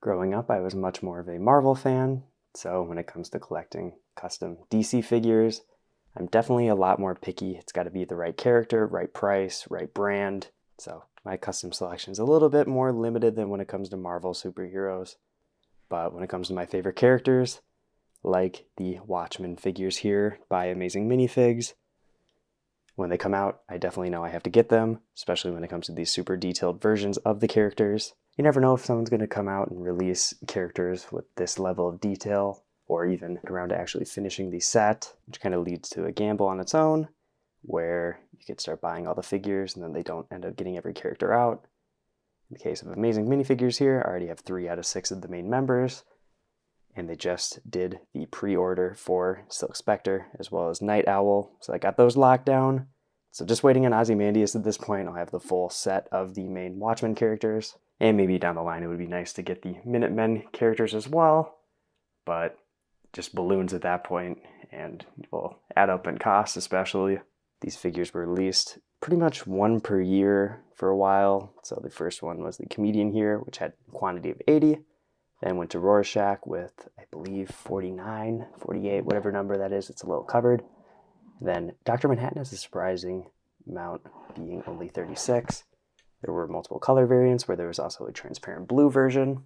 Growing up, I was much more of a Marvel fan, so when it comes to collecting custom DC figures, I'm definitely a lot more picky. It's got to be the right character, right price, right brand. So my custom selection is a little bit more limited than when it comes to Marvel superheroes. But when it comes to my favorite characters, like the Watchmen figures here by Amazing Minifigs, when they come out, I definitely know I have to get them, especially when it comes to these super detailed versions of the characters. You never know if someone's going to come out and release characters with this level of detail, or even around to actually finishing the set, which kind of leads to a gamble on its own, where you could start buying all the figures and then they don't end up getting every character out. In the case of Amazing Minifigures here, I already have 3 out of 6 of the main members, and they just did the pre-order for Silk Spectre as well as Night Owl, so I got those locked down. So just waiting on Ozymandias at this point. I'll have the full set of the main Watchmen characters, and maybe down the line it would be nice to get the Minutemen characters as well, but just balloons at that point and will add up in cost. Especially these figures were released pretty much one per year for a while. So the first one was the Comedian here, which had a quantity of 80. Then went to RoR Shack with, I believe, 49, 48, whatever number that is. It's a little covered. Then Dr. Manhattan has a surprising amount, being only 36. There were multiple color variants where there was also a transparent blue version.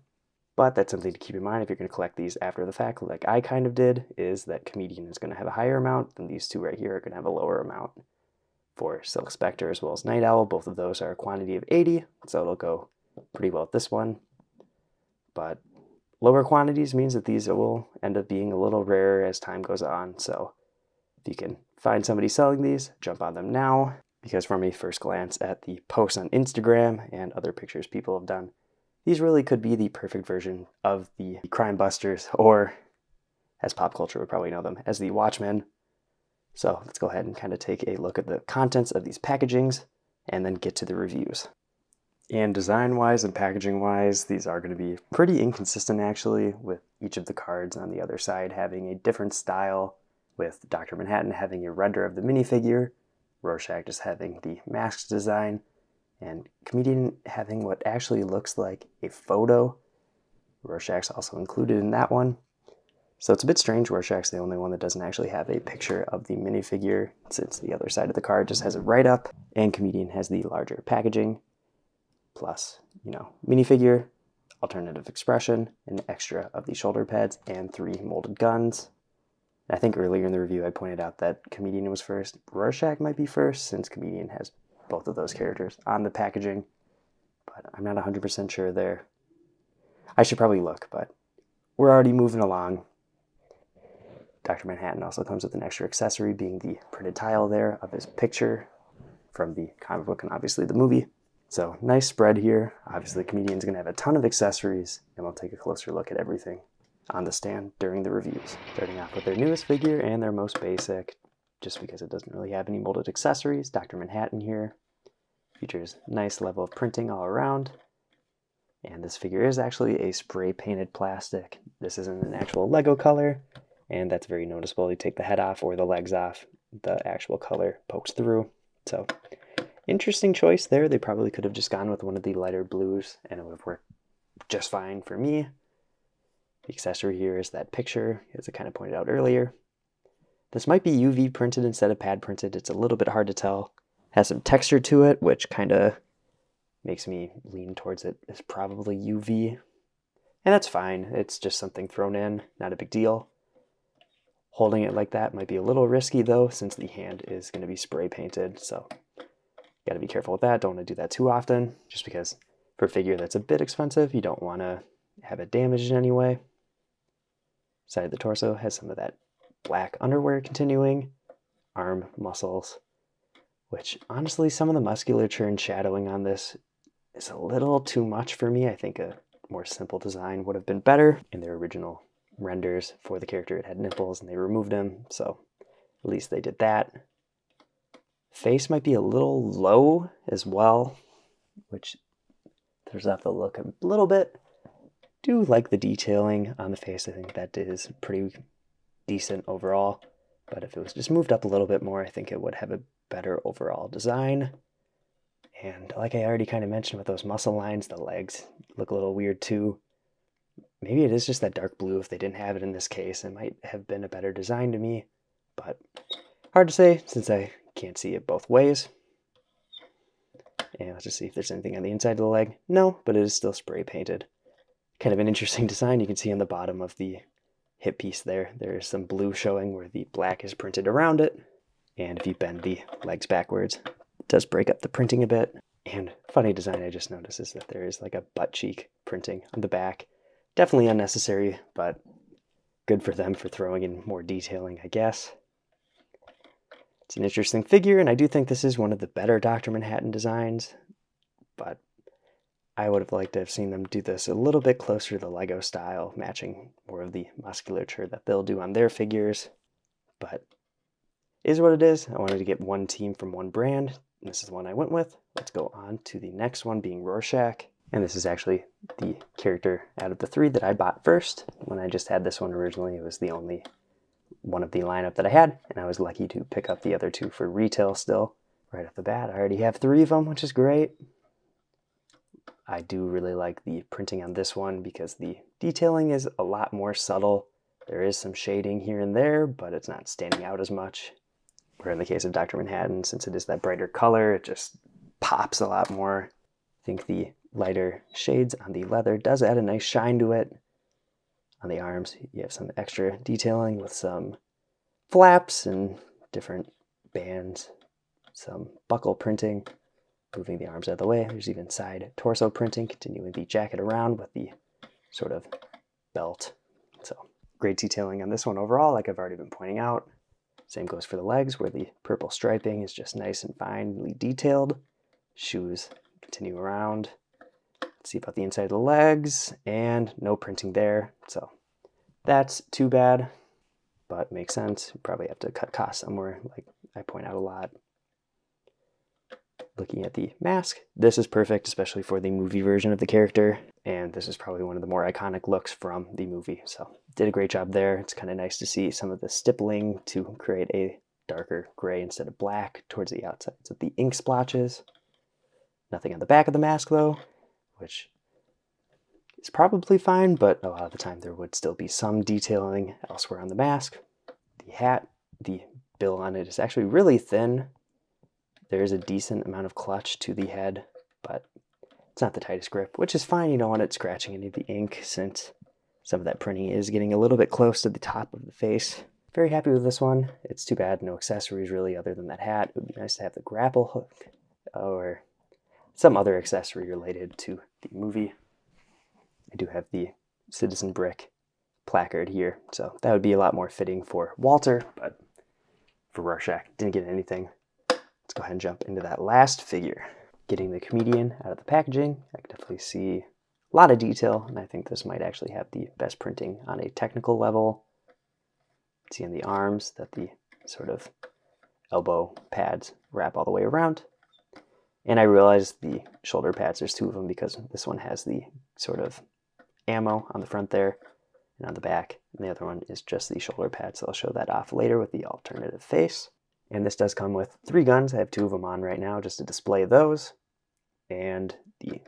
But that's something to keep in mind if you're going to collect these after the fact, like I kind of did, is that Comedian is going to have a higher amount, than these two right here are going to have a lower amount. For Silk Spectre as well as Night Owl, both of those are a quantity of 80, so it'll go pretty well with this one. But lower quantities means that these will end up being a little rarer as time goes on, so if you can find somebody selling these, jump on them now, because from a first glance at the posts on Instagram and other pictures people have done, these really could be the perfect version of the Crime Busters, or as pop culture would probably know them, as the Watchmen. So let's go ahead and kind of take a look at the contents of these packagings and then get to the reviews. And design-wise and packaging-wise, these are going to be pretty inconsistent actually, with each of the cards on the other side having a different style, with Dr. Manhattan having a render of the minifigure, RoR Shack just having the mask design, and Comedian having what actually looks like a photo. RoR Shack's also included in that one. So it's a bit strange. RoR Shack's the only one that doesn't actually have a picture of the minifigure, since the other side of the card just has it right up, and Comedian has the larger packaging, plus, minifigure, alternative expression, an extra of the shoulder pads, and 3 molded guns. I think earlier in the review I pointed out that Comedian was first. RoR Shack might be first, since Comedian has both of those characters on the packaging, but I'm not 100% sure there. I should probably look, but we're already moving along. Dr. Manhattan also comes with an extra accessory, being the printed tile there of his picture from the comic book and obviously the movie. So nice spread here. Obviously the Comedian's going to have a ton of accessories, and we'll take a closer look at everything on the stand during the reviews. Starting off with their newest figure and their most basic, just because it doesn't really have any molded accessories. Dr. Manhattan here features nice level of printing all around. And this figure is actually a spray painted plastic. This isn't an actual Lego color, and that's very noticeable. You take the head off or the legs off, the actual color pokes through. So interesting choice there. They probably could have just gone with one of the lighter blues and it would have worked just fine for me. The accessory here is that picture, as I kind of pointed out earlier. This might be UV printed instead of pad printed. It's a little bit hard to tell. Has some texture to it, which kind of makes me lean towards it as probably UV. And that's fine. It's just something thrown in, not a big deal. Holding it like that might be a little risky though, since the hand is going to be spray painted. So got to be careful with that. Don't want to do that too often, just because for a figure that's a bit expensive, you don't want to have it damaged in any way. Side of the torso has some of that black underwear continuing, arm muscles, which honestly some of the musculature and shadowing on this is a little too much for me. I think a more simple design would have been better. In their original renders for the character, it had nipples and they removed them, so at least they did that. Face might be a little low as well, which throws off the look a little bit. Do like the detailing on the face. I think that is pretty decent overall, but if it was just moved up a little bit more, I think it would have a better overall design. And like I already kind of mentioned with those muscle lines, the legs look a little weird too. maybe it is just that dark blue. If they didn't have it in this case, it might have been a better design to me, but hard to say since I can't see it both ways. And let's just see if there's anything on the inside of the leg. No, but it is still spray painted. Kind of an interesting design. You can see on the bottom of the hip piece there is some blue showing where the black is printed around it. And if you bend the legs backwards, it does break up the printing a bit. And funny design I just noticed is that there is like a butt cheek printing on the back. Definitely unnecessary, but good for them for throwing in more detailing, I guess. It's an interesting figure, and I do think this is one of the better Dr. Manhattan designs, but I would have liked to have seen them do this a little bit closer to the Lego style, matching more of the musculature that they'll do on their figures. But it is what it is. I wanted to get one team from one brand, and this is the one I went with. Let's go on to the next one, being RoR Shack. And this is actually the character out of the three that I bought first. When I just had this one originally, it was the only one of the lineup that I had, and I was lucky to pick up the other two for retail still. Right off the bat, I already have three of them, which is great. I do really like the printing on this one because the detailing is a lot more subtle. There is some shading here and there, but it's not standing out as much. Where in the case of Dr. Manhattan, since it is that brighter color, it just pops a lot more. I think the lighter shades on the leather does add a nice shine to it. On the arms, you have some extra detailing with some flaps and different bands, some buckle printing, moving the arms out of the way. There's even side torso printing, continuing the jacket around with the sort of belt. So great detailing on this one overall, like I've already been pointing out. Same goes for the legs, where the purple striping is just nice and finely detailed. Shoes continue around. Let's see about the inside of the legs, and no printing there. So that's too bad, but makes sense. You probably have to cut costs somewhere, like I point out a lot. Looking at the mask, this is perfect, especially for the movie version of the character, and this is probably one of the more iconic looks from the movie, so did a great job there. It's kind of nice to see some of the stippling to create a darker gray instead of black towards the outsides of the ink splotches. Nothing on the back of the mask though, which is probably fine, but a lot of the time there would still be some detailing elsewhere on the mask. The hat, the bill on it is actually really thin. There is a decent amount of clutch to the head, but it's not the tightest grip, which is fine. You don't want it scratching any of the ink since some of that printing is getting a little bit close to the top of the face. Very happy with this one. It's too bad no accessories really other than that hat. It would be nice to have the grapple hook or some other accessory related to the movie. I do have the Citizen Brick placard here, so that would be a lot more fitting for Walter, but for Rorschach, didn't get anything. Let's go ahead and jump into that last figure. Getting the comedian out of the packaging, I can definitely see a lot of detail, and I think this might actually have the best printing on a technical level. See in the arms that the sort of elbow pads wrap all the way around. And I realized the shoulder pads, there's two of them because this one has the sort of ammo on the front there and on the back, and the other one is just the shoulder pad, so I'll show that off later with the alternative face. And this does come with 3 guns. I have 2 of them on right now just to display those, and the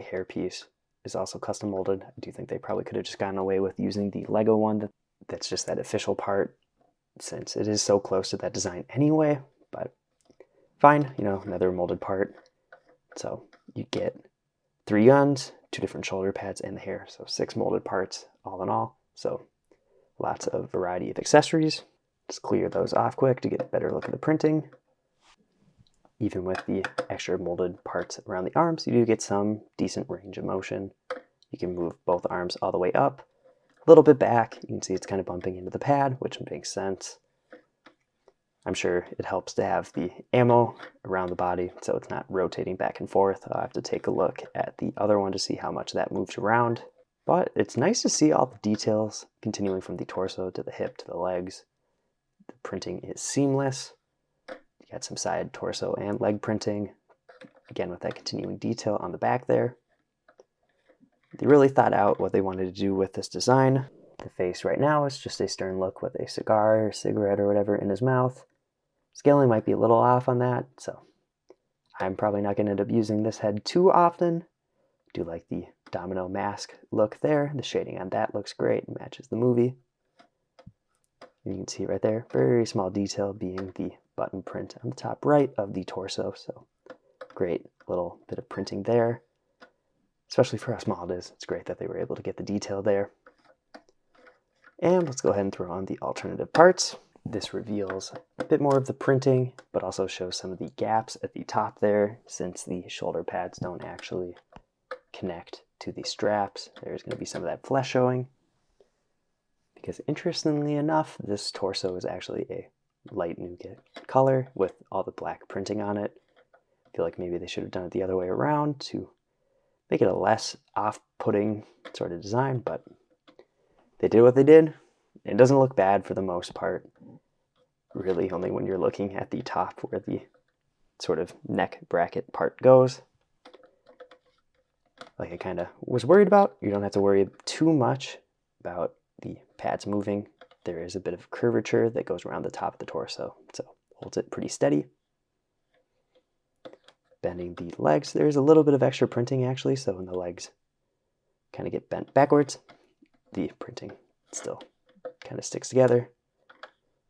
hairpiece is also custom molded. I do think they probably could have just gotten away with using the Lego one that's just that official part, since it is so close to that design anyway, but fine, you know, another molded part. So you get 3 guns, 2 different shoulder pads, and the hair, so 6 molded parts all in all. So lots of variety of accessories. Just clear those off quick to get a better look at the printing. Even with the extra molded parts around the arms, you do get some decent range of motion. You can move both arms all the way up, a little bit back. You can see it's kind of bumping into the pad, which makes sense. I'm sure it helps to have the ammo around the body, so it's not rotating back and forth. I'll have to take a look at the other one to see how much that moves around. But it's nice to see all the details, continuing from the torso to the hip to the legs. The printing is seamless. You got some side torso and leg printing, again with that continuing detail on the back there. They really thought out what they wanted to do with this design. The face right now is just a stern look with a cigar or cigarette or whatever in his mouth. Scaling might be a little off on that, so I'm probably not going to end up using this head too often. I do like the domino mask look there. The shading on that looks great, it matches the movie. And you can see right there, very small detail being the button print on the top right of the torso. So great little bit of printing there, especially for how small it is. It's great that they were able to get the detail there. And let's go ahead and throw on the alternative parts. This reveals a bit more of the printing, but also shows some of the gaps at the top there, since the shoulder pads don't actually connect to the straps. There's going to be some of that flesh showing. Because interestingly enough, this torso is actually a light nougat color with all the black printing on it. I feel like maybe they should have done it the other way around to make it a less off-putting sort of design, but they did what they did. It doesn't look bad for the most part, really only when you're looking at the top where the sort of neck bracket part goes. Like I kind of was worried about. You don't have to worry too much about the pads moving. There is a bit of curvature that goes around the top of the torso, so holds it pretty steady. Bending the legs, there's a little bit of extra printing actually, so when the legs kind of get bent backwards, the printing still kind of sticks together.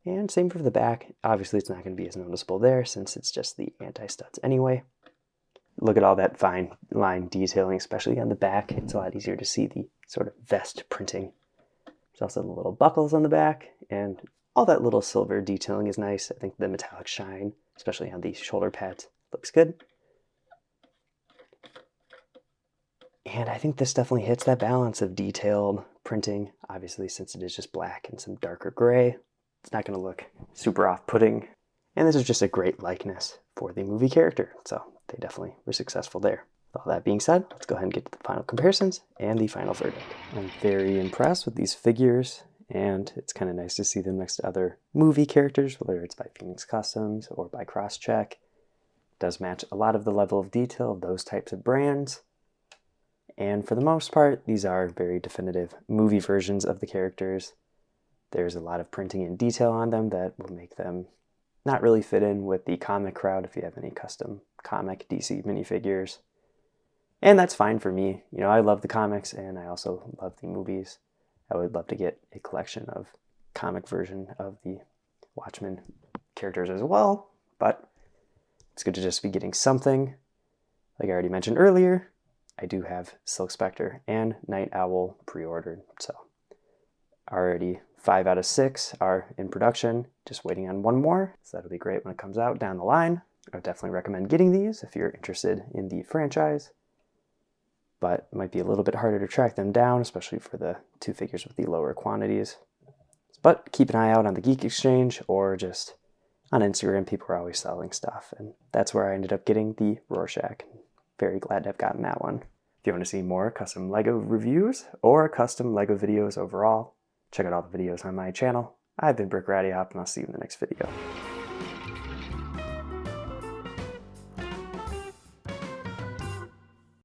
And same for the back. Obviously it's not going to be as noticeable there since it's just the anti-studs anyway. Look at all that fine line detailing, especially on the back. It's a lot easier to see the sort of vest printing. There's also the little buckles on the back, and all that little silver detailing is nice. I think the metallic shine, especially on the shoulder pads, looks good. And I think this definitely hits that balance of detailed printing. Obviously, since it is just black and some darker gray, it's not going to look super off-putting. And this is just a great likeness for the movie character, so they definitely were successful there. With all that being said, let's go ahead and get to the final comparisons and the final verdict. I'm very impressed with these figures, and it's kind of nice to see them next to other movie characters, whether it's by Phoenix Customs or by RoR Shack. It does match a lot of the level of detail of those types of brands. And for the most part, these are very definitive movie versions of the characters. There's a lot of printing and detail on them that will make them not really fit in with the comic crowd if you have any custom comic DC minifigures. And that's fine for me. You know, I love the comics and I also love the movies. I would love to get a collection of comic version of the Watchmen characters as well, but it's good to just be getting something. Like I already mentioned earlier, I do have Silk Spectre and Night Owl pre-ordered, so already 5 out of 6 are in production, just waiting on one more, so that'll be great when it comes out down the line. I would definitely recommend getting these if you're interested in the franchise, but it might be a little bit harder to track them down, especially for the 2 figures with the lower quantities. But keep an eye out on the Geek Exchange or just on Instagram. People are always selling stuff, and that's where I ended up getting the RoR Shack. Very glad to have gotten that one. If you want to see more custom Lego reviews or custom Lego videos overall, check out all the videos on my channel. I've been Brick Ratty Hop, and I'll see you in the next video.